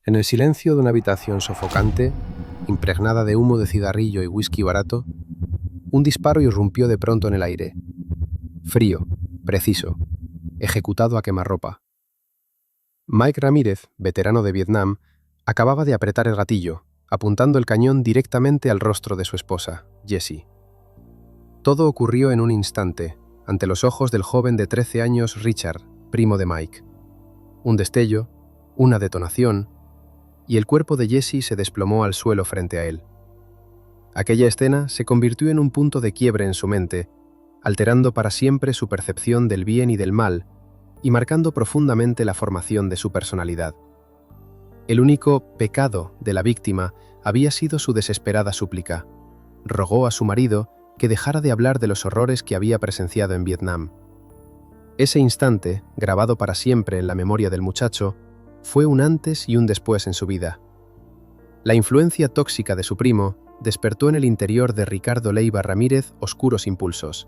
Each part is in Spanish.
En el silencio de una habitación sofocante, impregnada de humo de cigarrillo y whisky barato, un disparo irrumpió de pronto en el aire. Frío, preciso, ejecutado a quemarropa. Mike Ramírez, veterano de Vietnam, acababa de apretar el gatillo, apuntando el cañón directamente al rostro de su esposa, Jessie. Todo ocurrió en un instante, ante los ojos del joven de 13 años Richard, primo de Mike. Un destello, una detonación, y el cuerpo de Jessie se desplomó al suelo frente a él. Aquella escena se convirtió en un punto de quiebre en su mente, alterando para siempre su percepción del bien y del mal, y marcando profundamente la formación de su personalidad. El único pecado de la víctima había sido su desesperada súplica. Rogó a su marido que dejara de hablar de los horrores que había presenciado en Vietnam. Ese instante, grabado para siempre en la memoria del muchacho, fue un antes y un después en su vida. La influencia tóxica de su primo despertó en el interior de Ricardo Leiva Ramírez oscuros impulsos.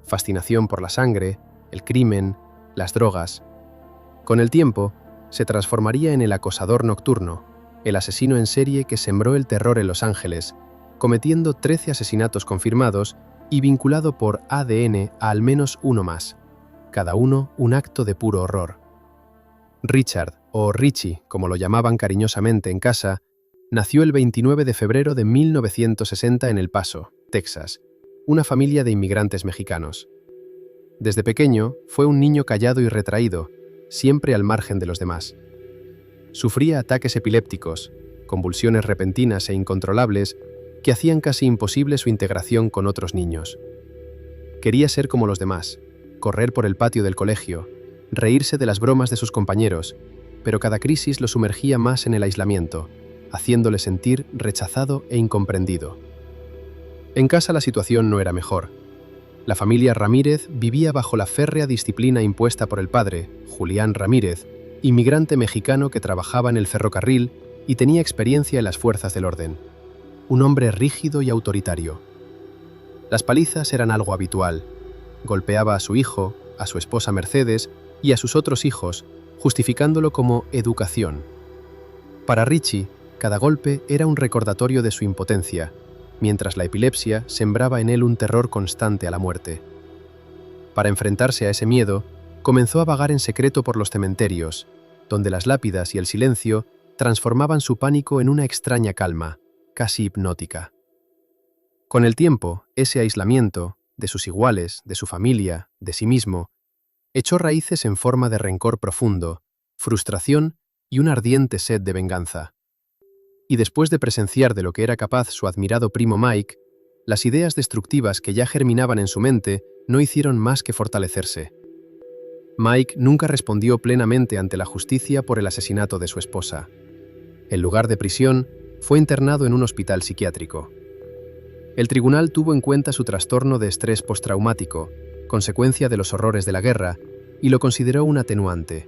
Fascinación por la sangre, el crimen, las drogas. Con el tiempo, se transformaría en el acosador nocturno, el asesino en serie que sembró el terror en Los Ángeles, cometiendo 13 asesinatos confirmados y vinculado por ADN a al menos uno más, cada uno un acto de puro horror. Richard, o Richie, como lo llamaban cariñosamente en casa, nació el 29 de febrero de 1960 en El Paso, Texas, una familia de inmigrantes mexicanos. Desde pequeño, fue un niño callado y retraído, siempre al margen de los demás. Sufría ataques epilépticos, convulsiones repentinas e incontrolables que hacían casi imposible su integración con otros niños. Quería ser como los demás, correr por el patio del colegio, reírse de las bromas de sus compañeros, pero cada crisis lo sumergía más en el aislamiento, haciéndole sentir rechazado e incomprendido. En casa la situación no era mejor. La familia Ramírez vivía bajo la férrea disciplina impuesta por el padre, Julián Ramírez, inmigrante mexicano que trabajaba en el ferrocarril y tenía experiencia en las fuerzas del orden. Un hombre rígido y autoritario. Las palizas eran algo habitual. Golpeaba a su hijo, a su esposa Mercedes y a sus otros hijos, justificándolo como educación. Para Richie, cada golpe era un recordatorio de su impotencia, mientras la epilepsia sembraba en él un terror constante a la muerte. Para enfrentarse a ese miedo, comenzó a vagar en secreto por los cementerios, donde las lápidas y el silencio transformaban su pánico en una extraña calma, casi hipnótica. Con el tiempo, ese aislamiento, de sus iguales, de su familia, de sí mismo, echó raíces en forma de rencor profundo, frustración y una ardiente sed de venganza. Y después de presenciar de lo que era capaz su admirado primo Mike, las ideas destructivas que ya germinaban en su mente no hicieron más que fortalecerse. Mike nunca respondió plenamente ante la justicia por el asesinato de su esposa. En lugar de prisión, fue internado en un hospital psiquiátrico. El tribunal tuvo en cuenta su trastorno de estrés postraumático, consecuencia de los horrores de la guerra, y lo consideró un atenuante.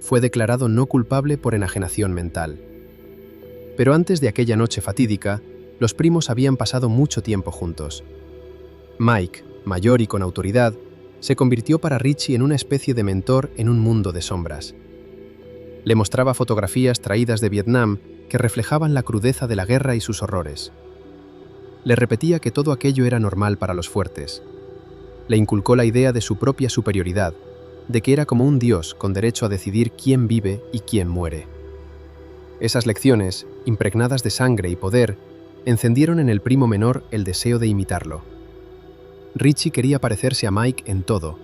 Fue declarado no culpable por enajenación mental. Pero antes de aquella noche fatídica, los primos habían pasado mucho tiempo juntos. Mike, mayor y con autoridad, se convirtió para Richie en una especie de mentor en un mundo de sombras. Le mostraba fotografías traídas de Vietnam que reflejaban la crudeza de la guerra y sus horrores. Le repetía que todo aquello era normal para los fuertes. Le inculcó la idea de su propia superioridad, de que era como un dios con derecho a decidir quién vive y quién muere. Esas lecciones, impregnadas de sangre y poder, encendieron en el primo menor el deseo de imitarlo. Richie quería parecerse a Mike en todo,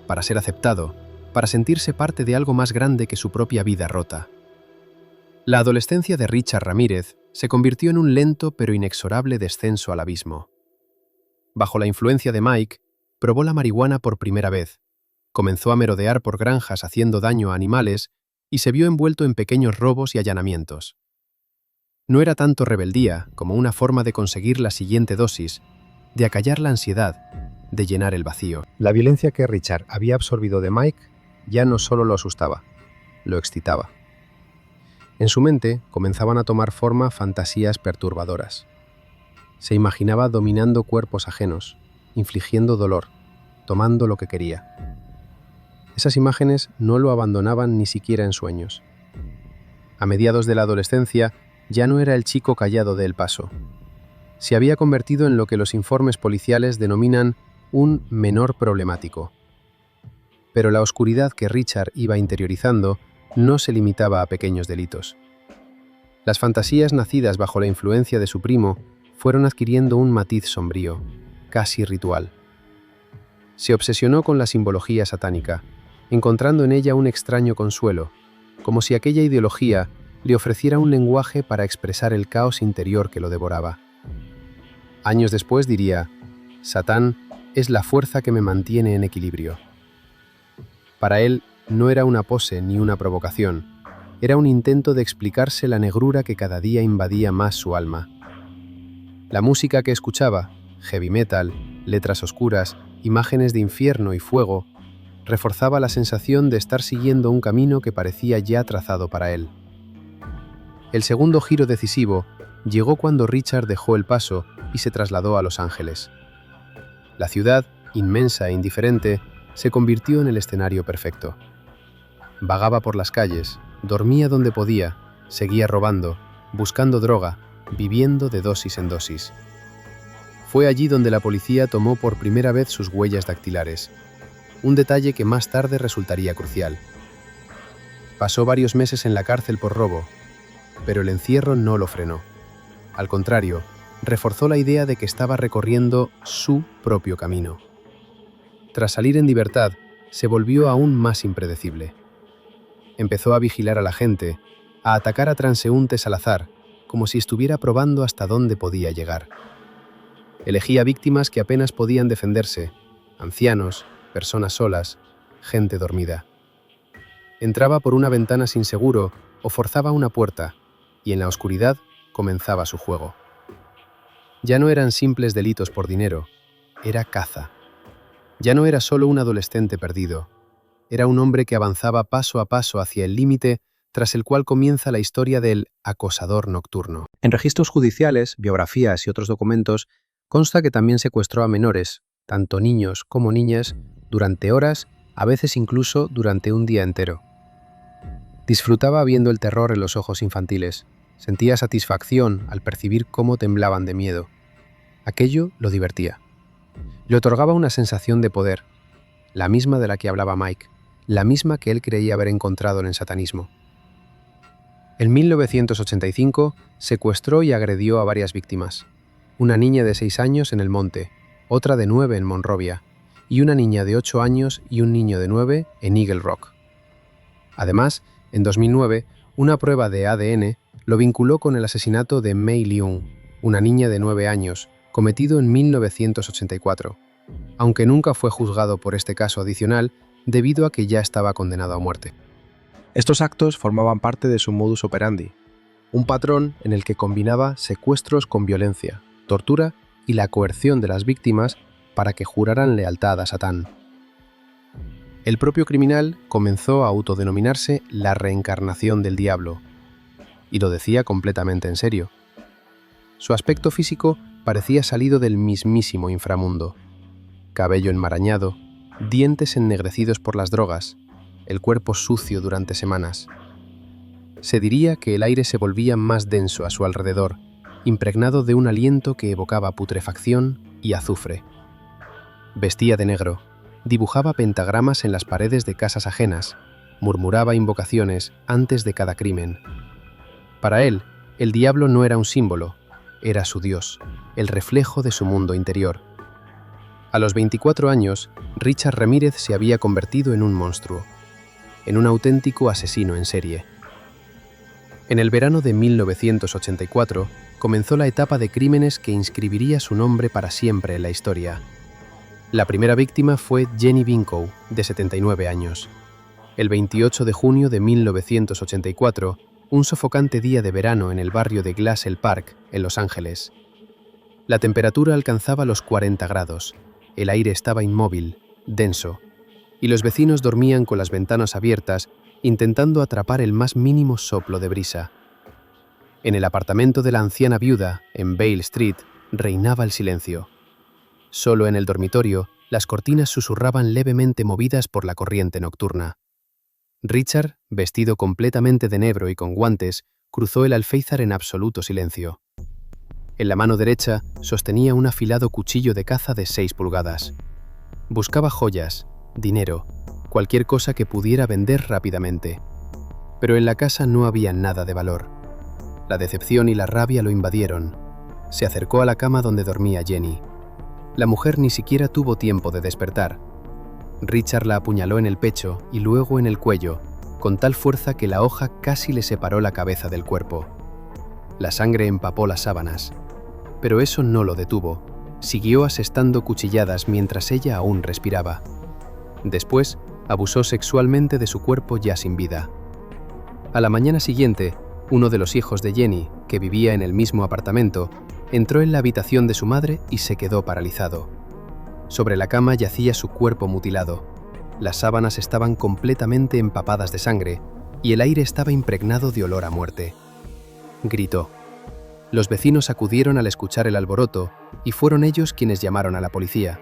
para ser aceptado, para sentirse parte de algo más grande que su propia vida rota. La adolescencia de Richard Ramírez se convirtió en un lento pero inexorable descenso al abismo. Bajo la influencia de Mike, probó la marihuana por primera vez, comenzó a merodear por granjas haciendo daño a animales y se vio envuelto en pequeños robos y allanamientos. No era tanto rebeldía como una forma de conseguir la siguiente dosis, de acallar la ansiedad, de llenar el vacío. La violencia que Richard había absorbido de Mike ya no solo lo asustaba, lo excitaba. En su mente comenzaban a tomar forma fantasías perturbadoras. Se imaginaba dominando cuerpos ajenos, infligiendo dolor, tomando lo que quería. Esas imágenes no lo abandonaban ni siquiera en sueños. A mediados de la adolescencia, ya no era el chico callado de El Paso. Se había convertido en lo que los informes policiales denominan un menor problemático. Pero la oscuridad que Richard iba interiorizando no se limitaba a pequeños delitos. Las fantasías nacidas bajo la influencia de su primo fueron adquiriendo un matiz sombrío, casi ritual. Se obsesionó con la simbología satánica, encontrando en ella un extraño consuelo, como si aquella ideología le ofreciera un lenguaje para expresar el caos interior que lo devoraba. Años después diría: «Satán es la fuerza que me mantiene en equilibrio». Para él no era una pose ni una provocación, era un intento de explicarse la negrura que cada día invadía más su alma. La música que escuchaba, heavy metal, letras oscuras, imágenes de infierno y fuego, reforzaba la sensación de estar siguiendo un camino que parecía ya trazado para él. El segundo giro decisivo llegó cuando Richard dejó El Paso y se trasladó a Los Ángeles. La ciudad, inmensa e indiferente, se convirtió en el escenario perfecto. Vagaba por las calles, dormía donde podía, seguía robando, buscando droga, viviendo de dosis en dosis. Fue allí donde la policía tomó por primera vez sus huellas dactilares, un detalle que más tarde resultaría crucial. Pasó varios meses en la cárcel por robo, pero el encierro no lo frenó. Al contrario, reforzó la idea de que estaba recorriendo su propio camino. Tras salir en libertad, se volvió aún más impredecible. Empezó a vigilar a la gente, a atacar a transeúntes al azar, como si estuviera probando hasta dónde podía llegar. Elegía víctimas que apenas podían defenderse, ancianos, personas solas, gente dormida. Entraba por una ventana sin seguro o forzaba una puerta, y en la oscuridad comenzaba su juego. Ya no eran simples delitos por dinero, era caza. Ya no era solo un adolescente perdido, era un hombre que avanzaba paso a paso hacia el límite tras el cual comienza la historia del acosador nocturno. En registros judiciales, biografías y otros documentos, consta que también secuestró a menores, tanto niños como niñas, durante horas, a veces incluso durante un día entero. Disfrutaba viendo el terror en los ojos infantiles, sentía satisfacción al percibir cómo temblaban de miedo. Aquello lo divertía. Le otorgaba una sensación de poder, la misma de la que hablaba Mike, la misma que él creía haber encontrado en el satanismo. En 1985 secuestró y agredió a varias víctimas. Una niña de 6 años en El Monte, otra de 9 en Monrovia, y una niña de 8 años y un niño de 9 en Eagle Rock. Además, en 2009, una prueba de ADN lo vinculó con el asesinato de Mei Leung, una niña de 9 años, cometido en 1984, aunque nunca fue juzgado por este caso adicional debido a que ya estaba condenado a muerte. Estos actos formaban parte de su modus operandi, un patrón en el que combinaba secuestros con violencia, tortura y la coerción de las víctimas para que juraran lealtad a Satán. El propio criminal comenzó a autodenominarse la reencarnación del diablo, y lo decía completamente en serio. Su aspecto físico parecía salido del mismísimo inframundo. Cabello enmarañado, dientes ennegrecidos por las drogas, el cuerpo sucio durante semanas. Se diría que el aire se volvía más denso a su alrededor, impregnado de un aliento que evocaba putrefacción y azufre. Vestía de negro, dibujaba pentagramas en las paredes de casas ajenas, murmuraba invocaciones antes de cada crimen. Para él, el diablo no era un símbolo, era su Dios, el reflejo de su mundo interior. A los 24 años, Richard Ramírez se había convertido en un monstruo, en un auténtico asesino en serie. En el verano de 1984, comenzó la etapa de crímenes que inscribiría su nombre para siempre en la historia. La primera víctima fue Jenny Vincow, de 79 años. El 28 de junio de 1984, un sofocante día de verano en el barrio de Glassell Park, en Los Ángeles. La temperatura alcanzaba los 40 grados, el aire estaba inmóvil, denso, y los vecinos dormían con las ventanas abiertas, intentando atrapar el más mínimo soplo de brisa. En el apartamento de la anciana viuda, en Bale Street, reinaba el silencio. Solo en el dormitorio, las cortinas susurraban levemente movidas por la corriente nocturna. Richard, vestido completamente de negro y con guantes, cruzó el alféizar en absoluto silencio. En la mano derecha sostenía un afilado cuchillo de caza de 6 pulgadas. Buscaba joyas, dinero, cualquier cosa que pudiera vender rápidamente. Pero en la casa no había nada de valor. La decepción y la rabia lo invadieron. Se acercó a la cama donde dormía Jenny. La mujer ni siquiera tuvo tiempo de despertar. Richard la apuñaló en el pecho y luego en el cuello, con tal fuerza que la hoja casi le separó la cabeza del cuerpo. La sangre empapó las sábanas. Pero eso no lo detuvo. Siguió asestando cuchilladas mientras ella aún respiraba. Después, abusó sexualmente de su cuerpo ya sin vida. A la mañana siguiente, uno de los hijos de Jenny, que vivía en el mismo apartamento, entró en la habitación de su madre y se quedó paralizado. Sobre la cama yacía su cuerpo mutilado. Las sábanas estaban completamente empapadas de sangre y el aire estaba impregnado de olor a muerte. Gritó. Los vecinos acudieron al escuchar el alboroto y fueron ellos quienes llamaron a la policía.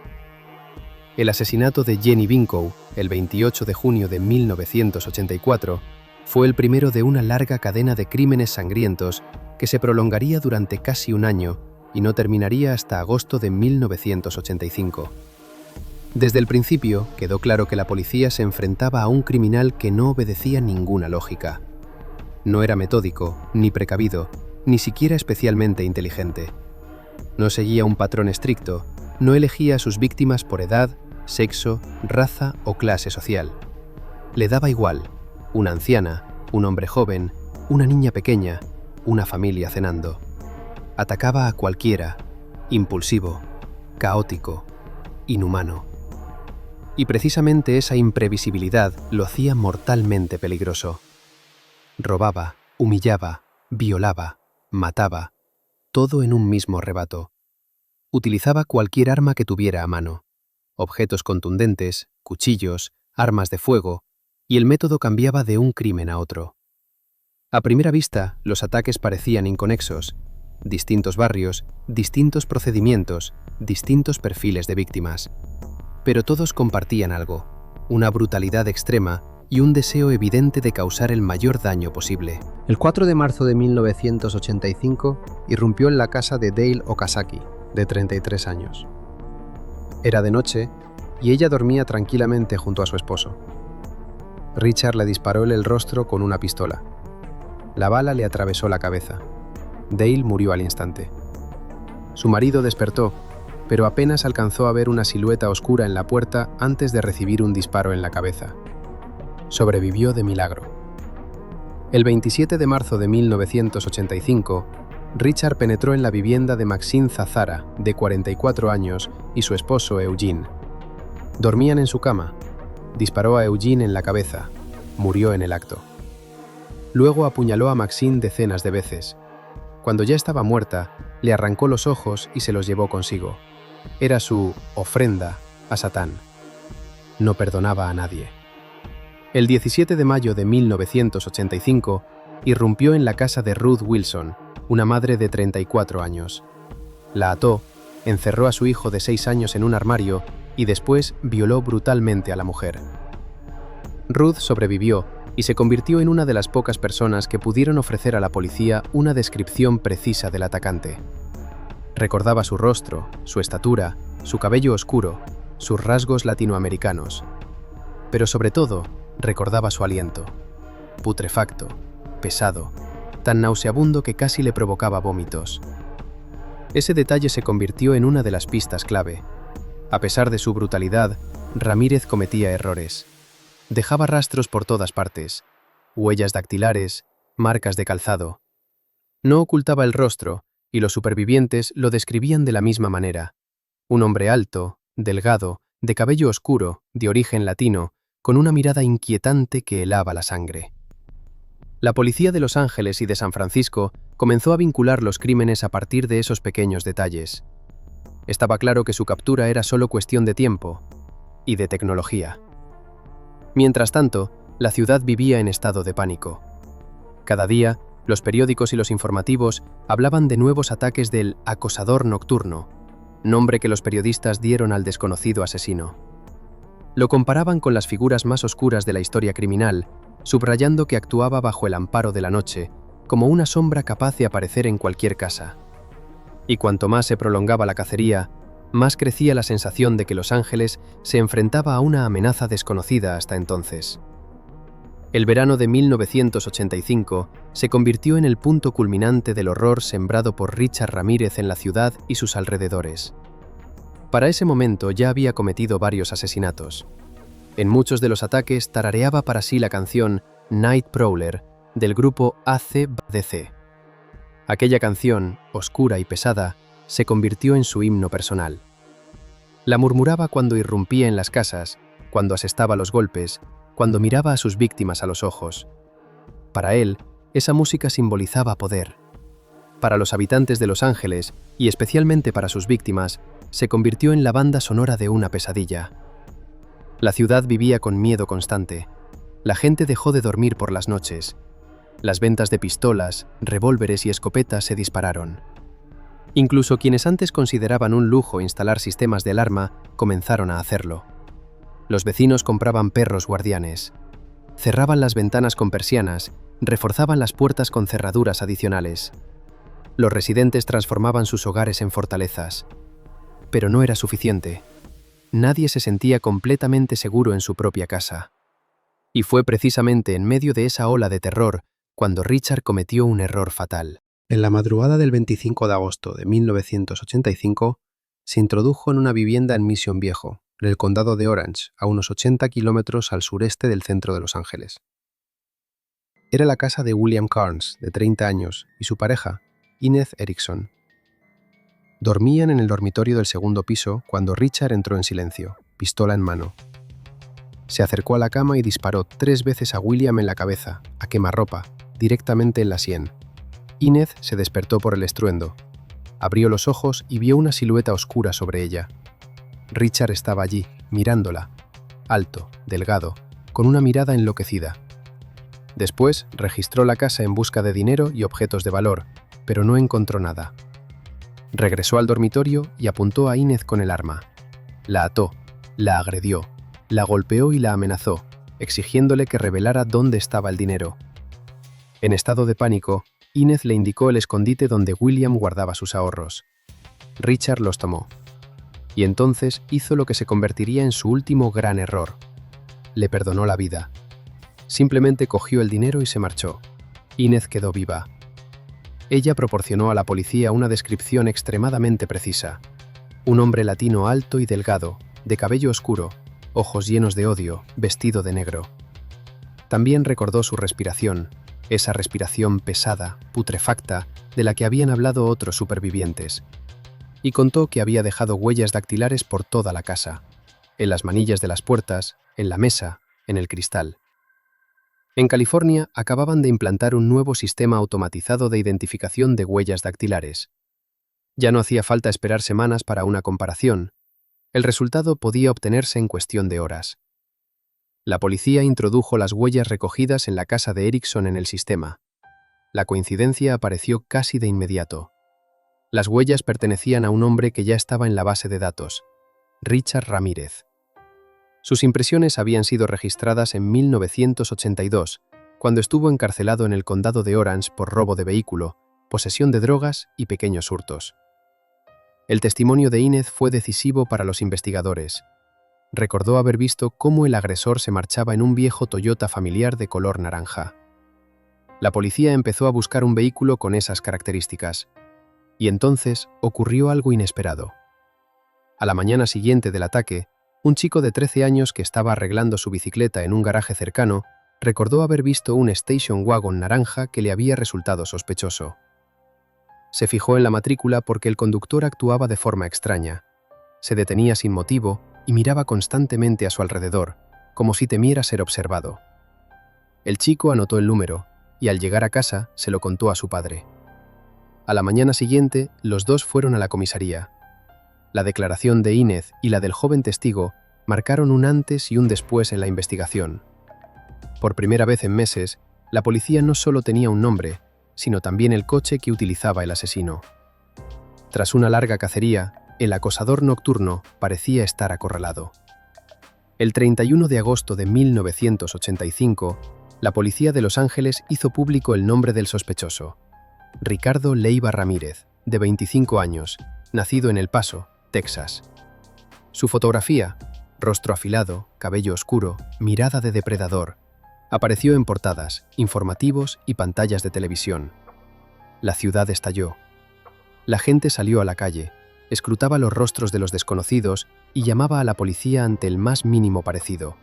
El asesinato de Jenny Binkow, el 28 de junio de 1984, fue el primero de una larga cadena de crímenes sangrientos que se prolongaría durante casi un año y no terminaría hasta agosto de 1985. Desde el principio quedó claro que la policía se enfrentaba a un criminal que no obedecía ninguna lógica. No era metódico, ni precavido, ni siquiera especialmente inteligente. No seguía un patrón estricto, no elegía a sus víctimas por edad, sexo, raza o clase social. Le daba igual, una anciana, un hombre joven, una niña pequeña, una familia cenando. Atacaba a cualquiera, impulsivo, caótico, inhumano. Y precisamente esa imprevisibilidad lo hacía mortalmente peligroso. Robaba, humillaba, violaba, mataba, todo en un mismo arrebato. Utilizaba cualquier arma que tuviera a mano, objetos contundentes, cuchillos, armas de fuego, y el método cambiaba de un crimen a otro. A primera vista, los ataques parecían inconexos. Distintos barrios, distintos procedimientos, distintos perfiles de víctimas. Pero todos compartían algo, una brutalidad extrema y un deseo evidente de causar el mayor daño posible. El 4 de marzo de 1985 irrumpió en la casa de Dale Okazaki, de 33 años. Era de noche y ella dormía tranquilamente junto a su esposo. Richard le disparó en el rostro con una pistola. La bala le atravesó la cabeza. Dale murió al instante. Su marido despertó, pero apenas alcanzó a ver una silueta oscura en la puerta antes de recibir un disparo en la cabeza. Sobrevivió de milagro. El 27 de marzo de 1985, Richard penetró en la vivienda de Maxine Zazara, de 44 años, y su esposo Eugene. Dormían en su cama. Disparó a Eugene en la cabeza. Murió en el acto. Luego apuñaló a Maxine decenas de veces. Cuando ya estaba muerta, le arrancó los ojos y se los llevó consigo. Era su ofrenda a Satán. No perdonaba a nadie. El 17 de mayo de 1985, irrumpió en la casa de Ruth Wilson, una madre de 34 años. La ató, encerró a su hijo de 6 años en un armario y después violó brutalmente a la mujer. Ruth sobrevivió y se convirtió en una de las pocas personas que pudieron ofrecer a la policía una descripción precisa del atacante. Recordaba su rostro, su estatura, su cabello oscuro, sus rasgos latinoamericanos. Pero sobre todo, recordaba su aliento, putrefacto, pesado, tan nauseabundo que casi le provocaba vómitos. Ese detalle se convirtió en una de las pistas clave. A pesar de su brutalidad, Ramírez cometía errores. Dejaba rastros por todas partes, huellas dactilares, marcas de calzado. No ocultaba el rostro, y los supervivientes lo describían de la misma manera. Un hombre alto, delgado, de cabello oscuro, de origen latino, con una mirada inquietante que helaba la sangre. La policía de Los Ángeles y de San Francisco comenzó a vincular los crímenes a partir de esos pequeños detalles. Estaba claro que su captura era solo cuestión de tiempo y de tecnología. Mientras tanto, la ciudad vivía en estado de pánico. Cada día, los periódicos y los informativos hablaban de nuevos ataques del acosador nocturno, nombre que los periodistas dieron al desconocido asesino. Lo comparaban con las figuras más oscuras de la historia criminal subrayando que actuaba bajo el amparo de la noche, como una sombra capaz de aparecer en cualquier casa. Y cuanto más se prolongaba la cacería, más crecía la sensación de que Los Ángeles se enfrentaba a una amenaza desconocida hasta entonces. El verano de 1985 se convirtió en el punto culminante del horror sembrado por Richard Ramírez en la ciudad y sus alrededores. Para ese momento ya había cometido varios asesinatos. En muchos de los ataques tarareaba para sí la canción Night Prowler del grupo AC/DC. Aquella canción, oscura y pesada, se convirtió en su himno personal. La murmuraba cuando irrumpía en las casas, cuando asestaba los golpes, cuando miraba a sus víctimas a los ojos. Para él, esa música simbolizaba poder. Para los habitantes de Los Ángeles, y especialmente para sus víctimas, se convirtió en la banda sonora de una pesadilla. La ciudad vivía con miedo constante. La gente dejó de dormir por las noches. Las ventas de pistolas, revólveres y escopetas se dispararon. Incluso quienes antes consideraban un lujo instalar sistemas de alarma comenzaron a hacerlo. Los vecinos compraban perros guardianes. Cerraban las ventanas con persianas, reforzaban las puertas con cerraduras adicionales. Los residentes transformaban sus hogares en fortalezas. Pero no era suficiente. Nadie se sentía completamente seguro en su propia casa. Y fue precisamente en medio de esa ola de terror cuando Richard cometió un error fatal. En la madrugada del 25 de agosto de 1985, se introdujo en una vivienda en Mission Viejo, en el condado de Orange, a unos 80 kilómetros al sureste del centro de Los Ángeles. Era la casa de William Carnes, de 30 años, y su pareja, Inez Erickson. Dormían en el dormitorio del segundo piso cuando Richard entró en silencio, pistola en mano. Se acercó a la cama y disparó 3 veces a William en la cabeza, a quemarropa, directamente en la sien. Inez se despertó por el estruendo. Abrió los ojos y vio una silueta oscura sobre ella. Richard estaba allí, mirándola, alto, delgado, con una mirada enloquecida. Después registró la casa en busca de dinero y objetos de valor, pero no encontró nada. Regresó al dormitorio y apuntó a Inez con el arma. La ató, la agredió, la golpeó y la amenazó, exigiéndole que revelara dónde estaba el dinero. En estado de pánico, Inez le indicó el escondite donde William guardaba sus ahorros. Richard los tomó. Y entonces hizo lo que se convertiría en su último gran error. Le perdonó la vida. Simplemente cogió el dinero y se marchó. Inez quedó viva. Ella proporcionó a la policía una descripción extremadamente precisa. Un hombre latino alto y delgado, de cabello oscuro, ojos llenos de odio, vestido de negro. También recordó su respiración, esa respiración pesada, putrefacta, de la que habían hablado otros supervivientes. Y contó que había dejado huellas dactilares por toda la casa, en las manillas de las puertas, en la mesa, en el cristal. En California acababan de implantar un nuevo sistema automatizado de identificación de huellas dactilares. Ya no hacía falta esperar semanas para una comparación. El resultado podía obtenerse en cuestión de horas. La policía introdujo las huellas recogidas en la casa de Erickson en el sistema. La coincidencia apareció casi de inmediato. Las huellas pertenecían a un hombre que ya estaba en la base de datos, Richard Ramírez. Sus impresiones habían sido registradas en 1982, cuando estuvo encarcelado en el condado de Orange por robo de vehículo, posesión de drogas y pequeños hurtos. El testimonio de Inez fue decisivo para los investigadores. Recordó haber visto cómo el agresor se marchaba en un viejo Toyota familiar de color naranja. La policía empezó a buscar un vehículo con esas características. Y entonces ocurrió algo inesperado. A la mañana siguiente del ataque, un chico de 13 años que estaba arreglando su bicicleta en un garaje cercano recordó haber visto un station wagon naranja que le había resultado sospechoso. Se fijó en la matrícula porque el conductor actuaba de forma extraña. Se detenía sin motivo y miraba constantemente a su alrededor, como si temiera ser observado. El chico anotó el número y al llegar a casa se lo contó a su padre. A la mañana siguiente, los dos fueron a la comisaría. La declaración de Inez y la del joven testigo marcaron un antes y un después en la investigación. Por primera vez en meses, la policía no solo tenía un nombre, sino también el coche que utilizaba el asesino. Tras una larga cacería, el acosador nocturno parecía estar acorralado. El 31 de agosto de 1985, La policía de Los Ángeles hizo público el nombre del sospechoso: Ricardo Leiva Ramírez, de 25 años, nacido en El Paso, Texas. Su fotografía, rostro afilado, cabello oscuro, mirada de depredador, apareció en portadas, informativos y pantallas de televisión. La ciudad estalló. La gente salió a la calle, escrutaba los rostros de los desconocidos y llamaba a la policía ante el más mínimo parecido.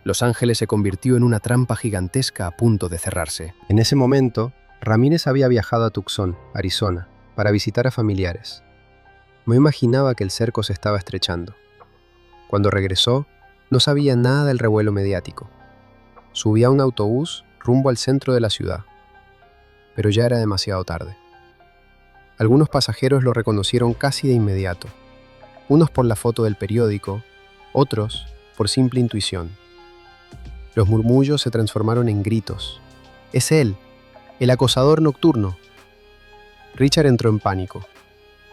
Los Ángeles se convirtió en una trampa gigantesca a punto de cerrarse. En ese momento, Ramírez había viajado a Tucson, Arizona, para visitar a familiares. No imaginaba que el cerco se estaba estrechando. Cuando regresó, no sabía nada del revuelo mediático. Subía a un autobús rumbo al centro de la ciudad, pero ya era demasiado tarde. Algunos pasajeros lo reconocieron casi de inmediato, unos por la foto del periódico, otros por simple intuición. Los murmullos se transformaron en gritos. «¡Es él! ¡El acosador nocturno!». Richard entró en pánico.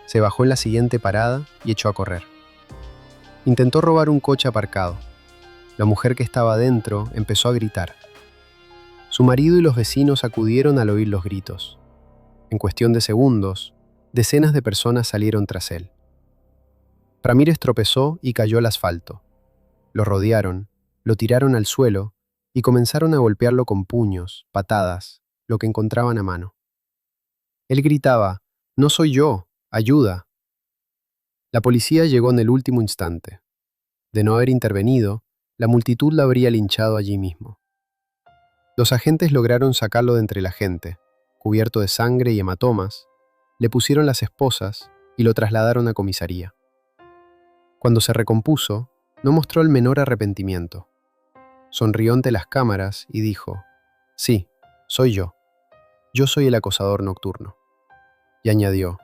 Se bajó en la siguiente parada y echó a correr. Intentó robar un coche aparcado. La mujer que estaba dentro empezó a gritar. Su marido y los vecinos acudieron al oír los gritos. En cuestión de segundos, decenas de personas salieron tras él. Ramírez tropezó y cayó al asfalto. Lo rodearon, lo tiraron al suelo y comenzaron a golpearlo con puños, patadas, lo que encontraban a mano. Él gritaba: «¡No soy yo! ¡Ayuda!». La policía llegó en el último instante. De no haber intervenido, la multitud lo habría linchado allí mismo. Los agentes lograron sacarlo de entre la gente, cubierto de sangre y hematomas, le pusieron las esposas y lo trasladaron a comisaría. Cuando se recompuso, no mostró el menor arrepentimiento. Sonrió ante las cámaras y dijo: «Sí, soy yo. Yo soy el acosador nocturno». Y añadió: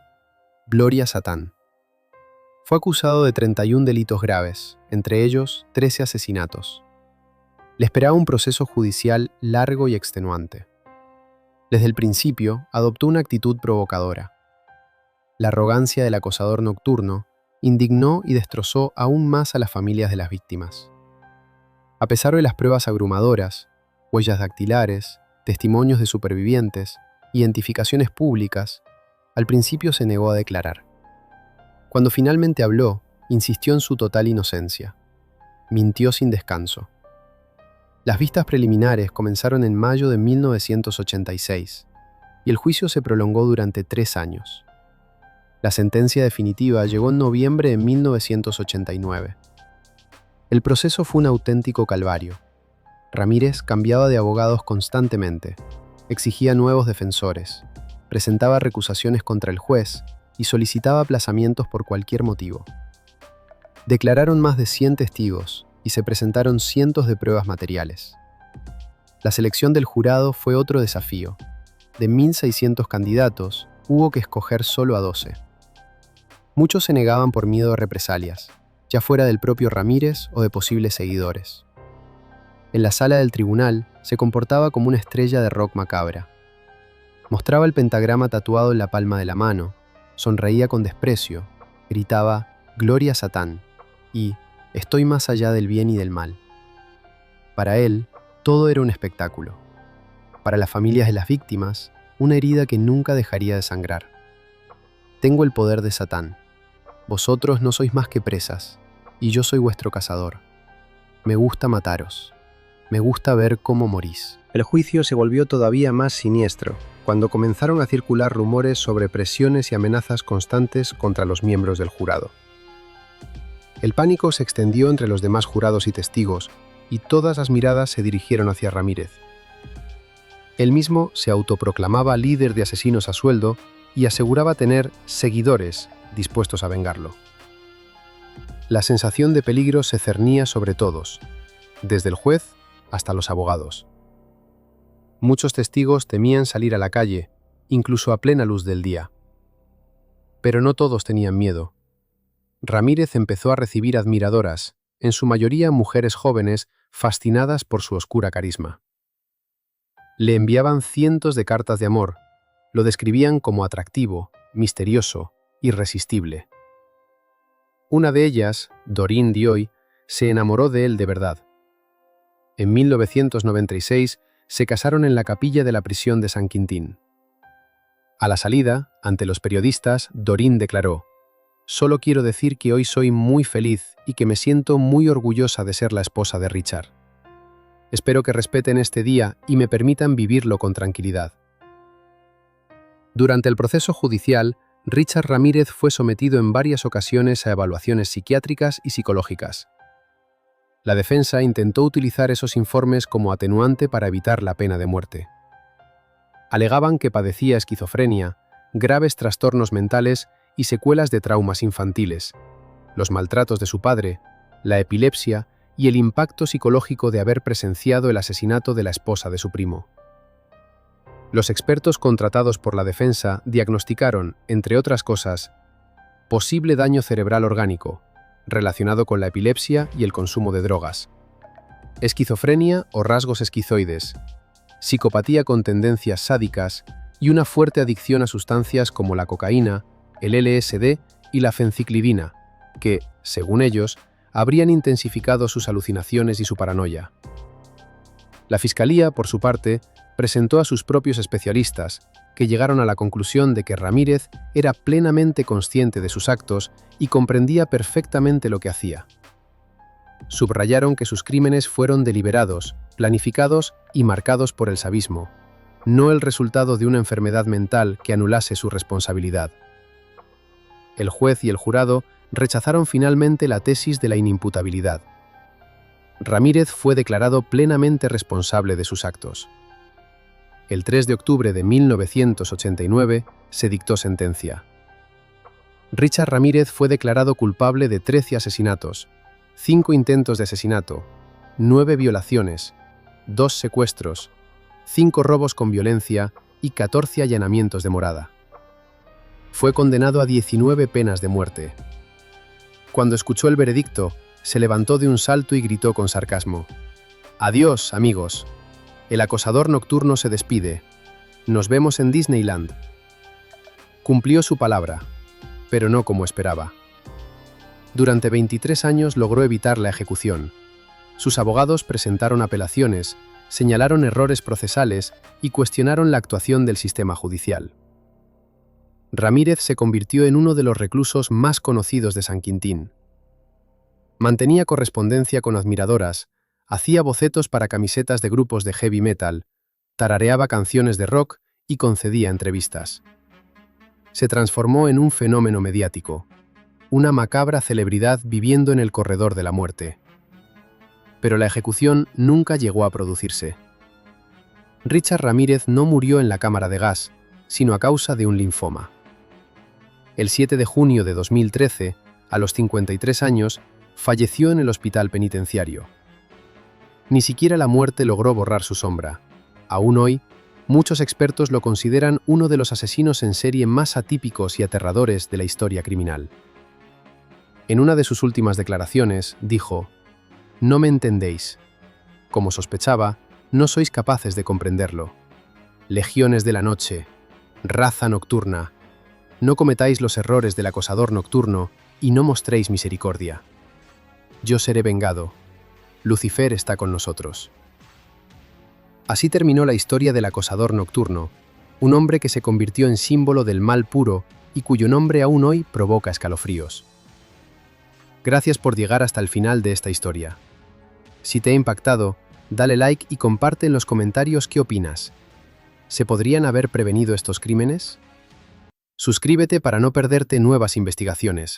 «Gloria a Satán». Fue acusado de 31 delitos graves, entre ellos 13 asesinatos. Le esperaba un proceso judicial largo y extenuante. Desde el principio, adoptó una actitud provocadora. La arrogancia del acosador nocturno indignó y destrozó aún más a las familias de las víctimas. A pesar de las pruebas abrumadoras, huellas dactilares, testimonios de supervivientes, identificaciones públicas, al principio se negó a declarar. Cuando finalmente habló, insistió en su total inocencia. Mintió sin descanso. Las vistas preliminares comenzaron en mayo de 1986 y el juicio se prolongó durante 3 años. La sentencia definitiva llegó en noviembre de 1989. El proceso fue un auténtico calvario. Ramírez cambiaba de abogados constantemente, exigía nuevos defensores, presentaba recusaciones contra el juez y solicitaba aplazamientos por cualquier motivo. Declararon más de 100 testigos y se presentaron cientos de pruebas materiales. La selección del jurado fue otro desafío. De 1.600 candidatos, hubo que escoger solo a 12. Muchos se negaban por miedo a represalias, ya fuera del propio Ramírez o de posibles seguidores. En la sala del tribunal se comportaba como una estrella de rock macabra. Mostraba el pentagrama tatuado en la palma de la mano, sonreía con desprecio, gritaba «Gloria a Satán» y «Estoy más allá del bien y del mal». Para él, todo era un espectáculo. Para las familias de las víctimas, una herida que nunca dejaría de sangrar. «Tengo el poder de Satán. Vosotros no sois más que presas, y yo soy vuestro cazador. Me gusta mataros. Me gusta ver cómo morís». El juicio se volvió todavía más siniestro cuando comenzaron a circular rumores sobre presiones y amenazas constantes contra los miembros del jurado. El pánico se extendió entre los demás jurados y testigos, y todas las miradas se dirigieron hacia Ramírez. Él mismo se autoproclamaba líder de asesinos a sueldo y aseguraba tener seguidores dispuestos a vengarlo. La sensación de peligro se cernía sobre todos, desde el juez hasta los abogados. Muchos testigos temían salir a la calle, incluso a plena luz del día. Pero no todos tenían miedo. Ramírez empezó a recibir admiradoras, en su mayoría mujeres jóvenes fascinadas por su oscura carisma. Le enviaban cientos de cartas de amor, lo describían como atractivo, misterioso, irresistible. Una de ellas, Doreen Dioy, se enamoró de él de verdad. En 1996 se casaron en la capilla de la prisión de San Quintín. A la salida, ante los periodistas, Doreen declaró: «Solo quiero decir que hoy soy muy feliz y que me siento muy orgullosa de ser la esposa de Richard. Espero que respeten este día y me permitan vivirlo con tranquilidad». Durante el proceso judicial, Richard Ramírez fue sometido en varias ocasiones a evaluaciones psiquiátricas y psicológicas. La defensa intentó utilizar esos informes como atenuante para evitar la pena de muerte. Alegaban que padecía esquizofrenia, graves trastornos mentales y secuelas de traumas infantiles, los maltratos de su padre, la epilepsia y el impacto psicológico de haber presenciado el asesinato de la esposa de su primo. Los expertos contratados por la defensa diagnosticaron, entre otras cosas, posible daño cerebral orgánico, relacionado con la epilepsia y el consumo de drogas, esquizofrenia o rasgos esquizoides, psicopatía con tendencias sádicas y una fuerte adicción a sustancias como la cocaína, el LSD y la fenciclidina, que, según ellos, habrían intensificado sus alucinaciones y su paranoia. La Fiscalía, por su parte, presentó a sus propios especialistas, que llegaron a la conclusión de que Ramírez era plenamente consciente de sus actos y comprendía perfectamente lo que hacía. Subrayaron que sus crímenes fueron deliberados, planificados y marcados por el sadismo, no el resultado de una enfermedad mental que anulase su responsabilidad. El juez y el jurado rechazaron finalmente la tesis de la inimputabilidad. Ramírez fue declarado plenamente responsable de sus actos. El 3 de octubre de 1989 se dictó sentencia. Richard Ramírez fue declarado culpable de 13 asesinatos, 5 intentos de asesinato, 9 violaciones, 2 secuestros, 5 robos con violencia y 14 allanamientos de morada. Fue condenado a 19 penas de muerte. Cuando escuchó el veredicto, se levantó de un salto y gritó con sarcasmo: «Adiós, amigos. El acosador nocturno se despide. Nos vemos en Disneyland». Cumplió su palabra, pero no como esperaba. Durante 23 años logró evitar la ejecución. Sus abogados presentaron apelaciones, señalaron errores procesales y cuestionaron la actuación del sistema judicial. Ramírez se convirtió en uno de los reclusos más conocidos de San Quintín. Mantenía correspondencia con admiradoras, hacía bocetos para camisetas de grupos de heavy metal, tarareaba canciones de rock y concedía entrevistas. Se transformó en un fenómeno mediático, una macabra celebridad viviendo en el corredor de la muerte. Pero la ejecución nunca llegó a producirse. Richard Ramírez no murió en la cámara de gas, sino a causa de un linfoma. El 7 de junio de 2013, a los 53 años, falleció en el hospital penitenciario. Ni siquiera la muerte logró borrar su sombra. Aún hoy, muchos expertos lo consideran uno de los asesinos en serie más atípicos y aterradores de la historia criminal. En una de sus últimas declaraciones, dijo: «No me entendéis. Como sospechaba, no sois capaces de comprenderlo. Legiones de la noche, raza nocturna, no cometáis los errores del acosador nocturno y no mostréis misericordia. Yo seré vengado. Lucifer está con nosotros». Así terminó la historia del acosador nocturno, un hombre que se convirtió en símbolo del mal puro y cuyo nombre aún hoy provoca escalofríos. Gracias por llegar hasta el final de esta historia. Si te ha impactado, dale like y comparte en los comentarios qué opinas. ¿Se podrían haber prevenido estos crímenes? Suscríbete para no perderte nuevas investigaciones.